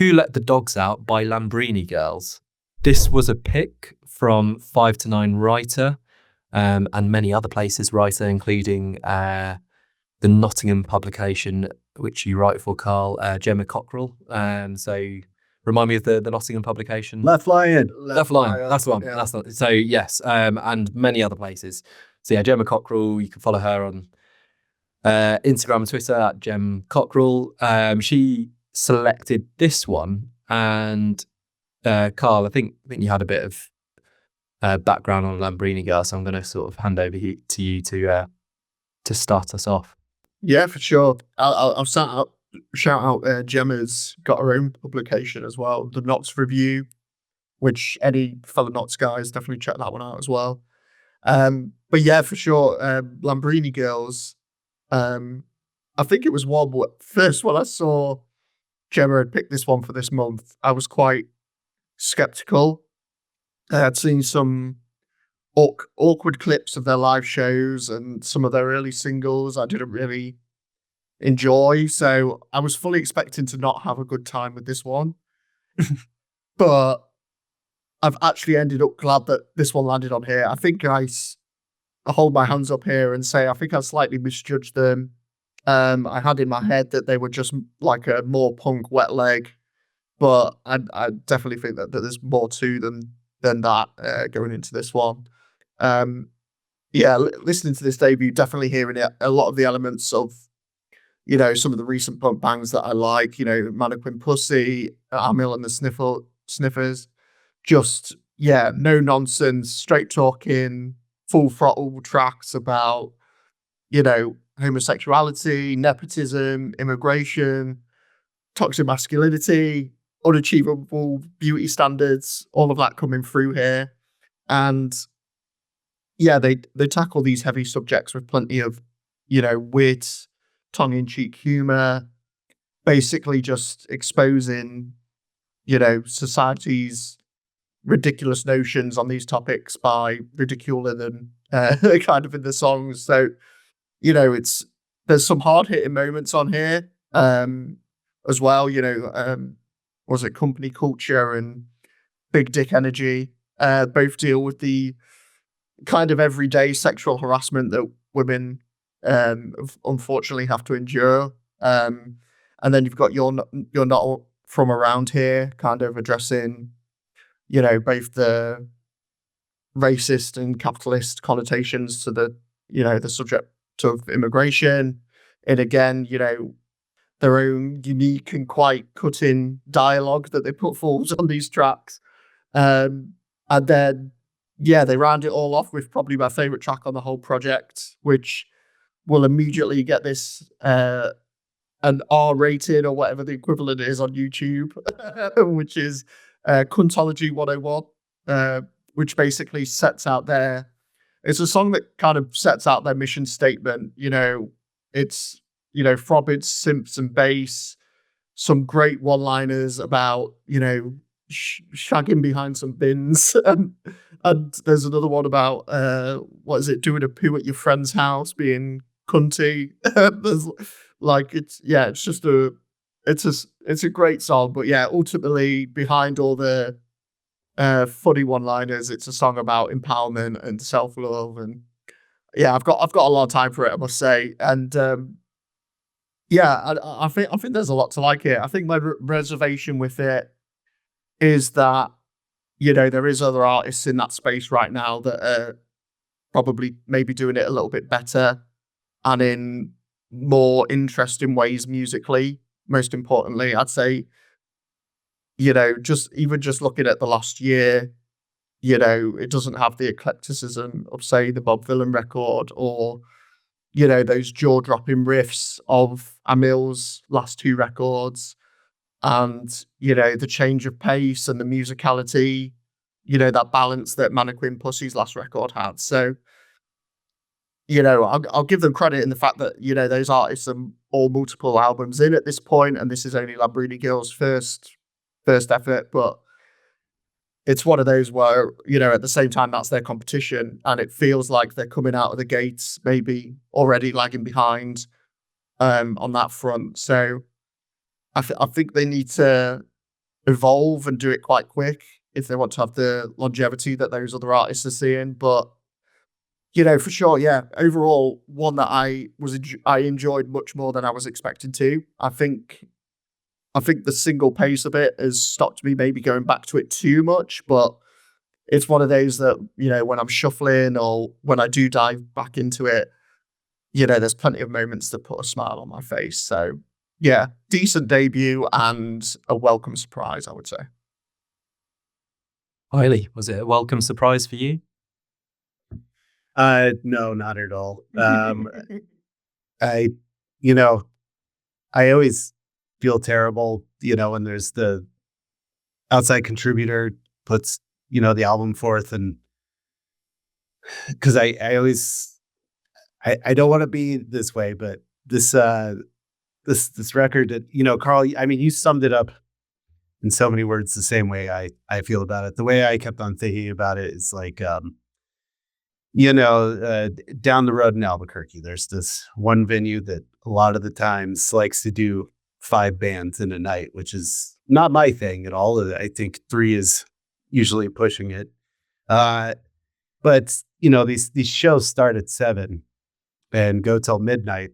Who Let the Dogs Out by Lambrini Girls. This was a pick from 5 to 9 writer and many other places writer, including the Nottingham publication, which you write for, Karl, Gemma Cockrell. So remind me of the Nottingham publication. Left Lion. That's the one. Yeah. That's the, so yes, and many other places. So yeah, Gemma Cockrell, you can follow her on Instagram and Twitter at Gem Cockrell. She selected this one, and Karl, I think you had a bit of background on Lambrini Girls, so I'm going to sort of hand over to you to start us off. Yeah, for sure. I'll shout out Gemma's got her own publication as well, the Knots Review, which any fellow Knots guys definitely check that one out as well. But yeah, for sure, Lambrini Girls. I think it was one first when I saw Gemma had picked this one for this month, I was quite skeptical. I had seen some awkward clips of their live shows and some of their early singles I didn't really enjoy, so I was fully expecting to not have a good time with this one. But I've actually ended up glad that this one landed on here. I think I hold my hands up here and say I think I slightly misjudged them. I had in my head that they were just like a more punk wet leg, but I definitely think that there's more to them than that going into this one. Listening to this debut, definitely hearing a lot of the elements of, some of the recent punk bands that I like, Mannequin Pussy, Amil and the Sniffers. Just, no nonsense, straight talking, full throttle tracks about, homosexuality, nepotism, immigration, toxic masculinity, unachievable beauty standards, all of that coming through here. And they tackle these heavy subjects with plenty of, wit, tongue-in-cheek humor, basically just exposing, society's ridiculous notions on these topics by ridiculing them kind of in the songs. So, there's some hard-hitting moments on here as well, was it Company Culture and Big Dick Energy, both deal with the kind of everyday sexual harassment that women unfortunately have to endure. And then you've got You're Not From Around Here, kind of addressing, both the racist and capitalist connotations to the subject of immigration. And again, their own unique and quite cutting dialogue that they put forward on these tracks. And then, they round it all off with probably my favourite track on the whole project, which will immediately get this an R rated or whatever the equivalent is on YouTube, which is Cuntology 101, which basically sets out it's a song that kind of sets out their mission statement. It's, throbbing synths and bass, some great one-liners about, shagging behind some bins. And there's another one about, doing a poo at your friend's house, being cunty. There's it's a great song. But ultimately behind all the funny one-liners, it's a song about empowerment and self-love. And I've got a lot of time for it, I must say. And I think there's a lot to like here. I think my reservation with it is that, there is other artists in that space right now that are probably maybe doing it a little bit better and in more interesting ways musically. Most importantly, I'd say, just looking at the last year, it doesn't have the eclecticism of, say, the Bob Vylan record or, those jaw-dropping riffs of Amil's last two records. And, the change of pace and the musicality, that balance that Mannequin Pussy's last record had. So, I'll give them credit in the fact that, those artists are all multiple albums in at this point, and this is only Lambrini Girls' first effort. But it's one of those where, at the same time, that's their competition, and it feels like they're coming out of the gates, maybe already lagging behind on that front. So I think they need to evolve and do it quite quick if they want to have the longevity that those other artists are seeing. But for sure, yeah. Overall, one that I enjoyed much more than I was expected to. I think the single pace of it has stopped me maybe going back to it too much, but it's one of those that, when I'm shuffling or when I do dive back into it, there's plenty of moments that put a smile on my face. So yeah, decent debut and a welcome surprise, I would say. Kiley, was it a welcome surprise for you? No, not at all. I, I always feel terrible, when there's the outside contributor puts, the album forth, and because I always, I don't want to be this way, but this record that, Karl, I mean, you summed it up in so many words the same way I feel about it. The way I kept on thinking about it is like, down the road in Albuquerque, there's this one venue that a lot of the times likes to do 5 bands in a night, which is not my thing at all. I think 3 is usually pushing it. But these shows start at 7 and go till midnight.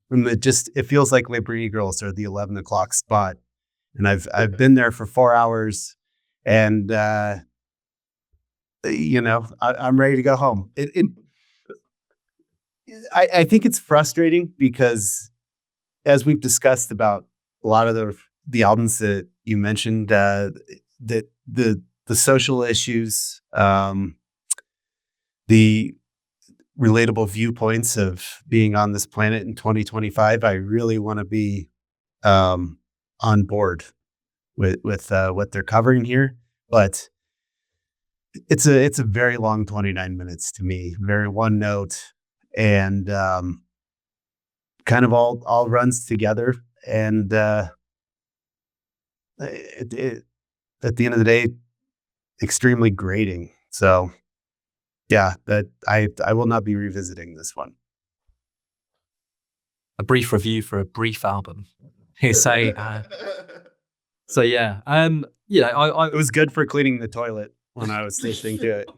And it feels like Lambrini Girls are the 11 o'clock spot. And I've been there for 4 hours, and I'm ready to go home. I think it's frustrating because, as we've discussed about a lot of the albums that you mentioned, that the social issues, the relatable viewpoints of being on this planet in 2025, I really want to be on board with what they're covering here. But it's a very long 29 minutes to me, very one note, and kind of all runs together. And at the end of the day, extremely grating. So yeah, that I will not be revisiting this one. A brief review for a brief album. So yeah, It was good for cleaning the toilet when I was listening to it.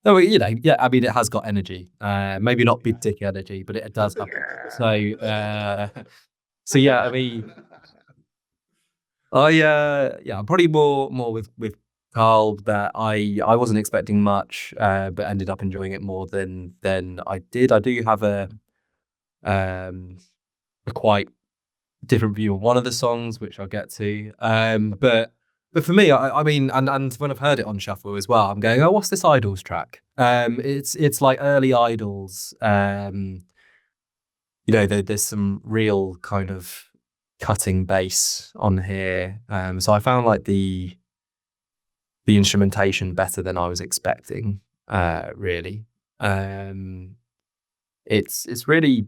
No, yeah, I mean, it has got energy. Maybe not big dick energy, but it does have. So yeah, I mean, I'm probably more with Karl, that I wasn't expecting much, but ended up enjoying it more than I did. I do have a quite different view on one of the songs, which I'll get to. But for me, I mean, and when I've heard it on shuffle as well, I'm going, oh, what's this Idols track? It's like early Idols. There's some real kind of cutting bass on here. So I found like the instrumentation better than I was expecting. Really, it's really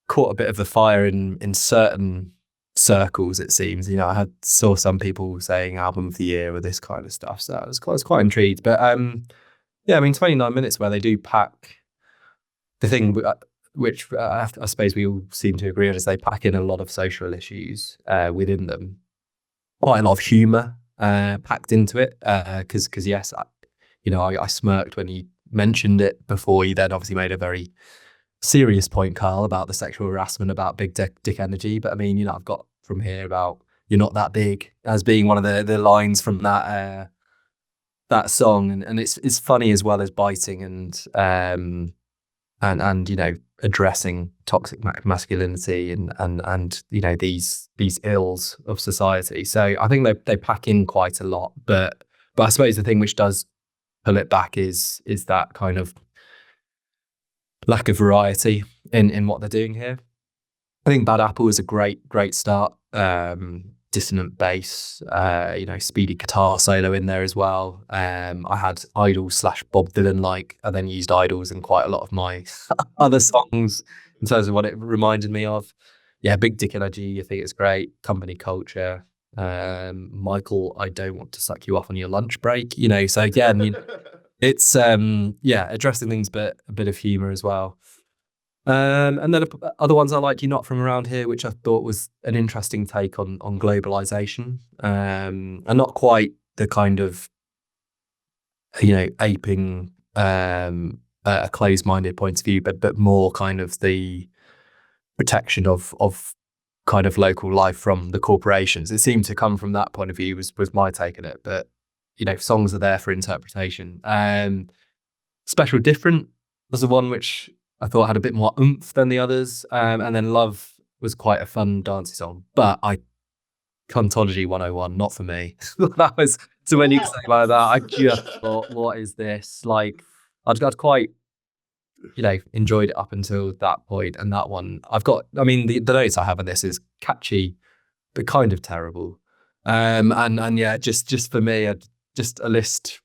caught a bit of the fire in certain circles, it seems. I saw some people saying album of the year or this kind of stuff, so I was quite intrigued. But yeah, I mean, 29 minutes where they do pack the thing, which I suppose we all seem to agree on, is they pack in a lot of social issues within them, quite a lot of humor packed into it, because yes, I smirked when he mentioned it before. He then obviously made a very serious point, Karl, about the sexual harassment, about big dick energy. But I mean, I've got from here about "you're not that big" as being one of the lines from that song, and it's funny as well as biting, and addressing toxic masculinity and these ills of society. So I think they pack in quite a lot, but I suppose the thing which does pull it back is that kind of lack of variety in what they're doing here. I think Bad Apple is a great start. Dissonant bass, speedy guitar solo in there as well. I had Idols / Bob Dylan I then used Idols in quite a lot of my other songs in terms of what it reminded me of. Yeah, Big Dick Energy, I think it's great. Company Culture. Michael, I don't want to suck you off on your lunch break. So yeah, I mean, it's addressing things, but a bit of humor as well. And then other ones I like, You're Not From Around Here, which I thought was an interesting take on globalization, and not quite the kind of, aping a closed-minded point of view, but more kind of the protection of kind of local life from the corporations. It seemed to come from that point of view, was my take on it. But songs are there for interpretation. Special Different was the one which I thought had a bit more oomph than the others. And then Love was quite a fun dancey song. But Cuntology 101, not for me. That was, so when you say like that, I just thought, what is this? Like, I'd quite, enjoyed it up until that point. And that one, the notes I have on this is catchy, but kind of terrible. And yeah, just for me, just a list.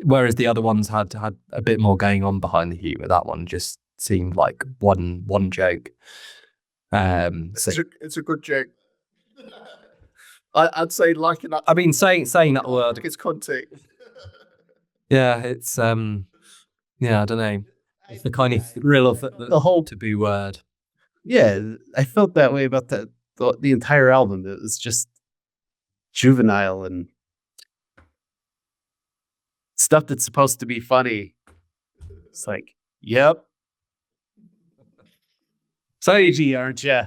Whereas the other ones had a bit more going on behind the humour, that one just seemed like one joke. It's a good joke. I'd say liking that. I mean, saying that word, it's cunty. Yeah, it's I don't know. It's the kind of thrill of the whole taboo word. Yeah, I felt that way about the entire album. It was just juvenile and stuff that's supposed to be funny. It's like, yep. So easy, aren't you?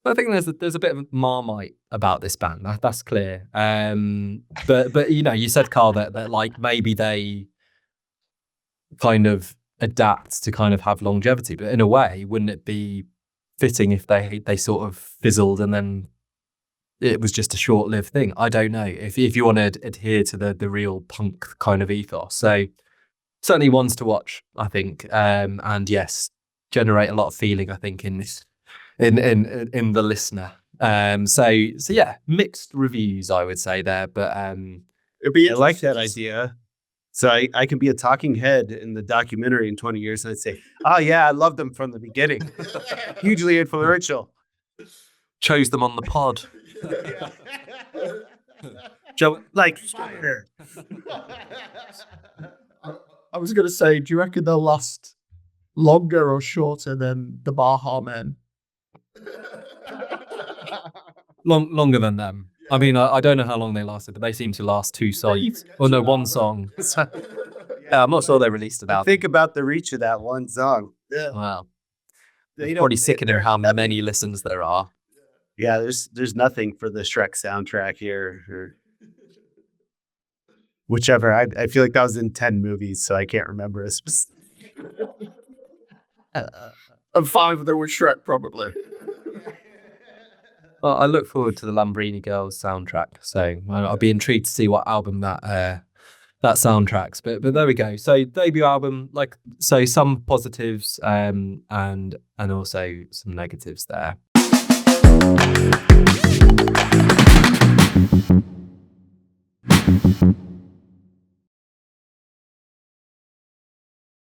I think there's a bit of Marmite about this band. That's clear. But you said, Karl, that like maybe they kind of adapt to kind of have longevity. But in a way, wouldn't it be fitting if they sort of fizzled and then it was just a short-lived thing? I don't know. If you want to adhere to the real punk kind of ethos. So certainly ones to watch, I think. And yes, generate a lot of feeling, I think, in this. In the listener. So yeah, mixed reviews, I would say there, but I like that idea. So I can be a talking head in the documentary in 20 years, and I'd say, "Oh yeah, I loved them from the beginning. Hugely influential. Chose them on the pod." Joe, like, I was going to say, do you reckon they'll last longer or shorter than the Baha Men? Longer than them. I mean, I don't know how long they lasted, but they seem to last two songs. Or no, one song. Yeah, I'm not sure they released about. Think about the reach of that one song. Yeah. Wow. It's probably sickening how many listens there are. Yeah, there's nothing for the Shrek soundtrack here, or whichever. I feel like that was in 10 movies, so I can't remember a specific. And 5 of them were Shrek, probably. Well, I look forward to the Lambrini Girls soundtrack, so I'll be intrigued to see what album that soundtracks. But there we go. So debut album, some positives and also some negatives there.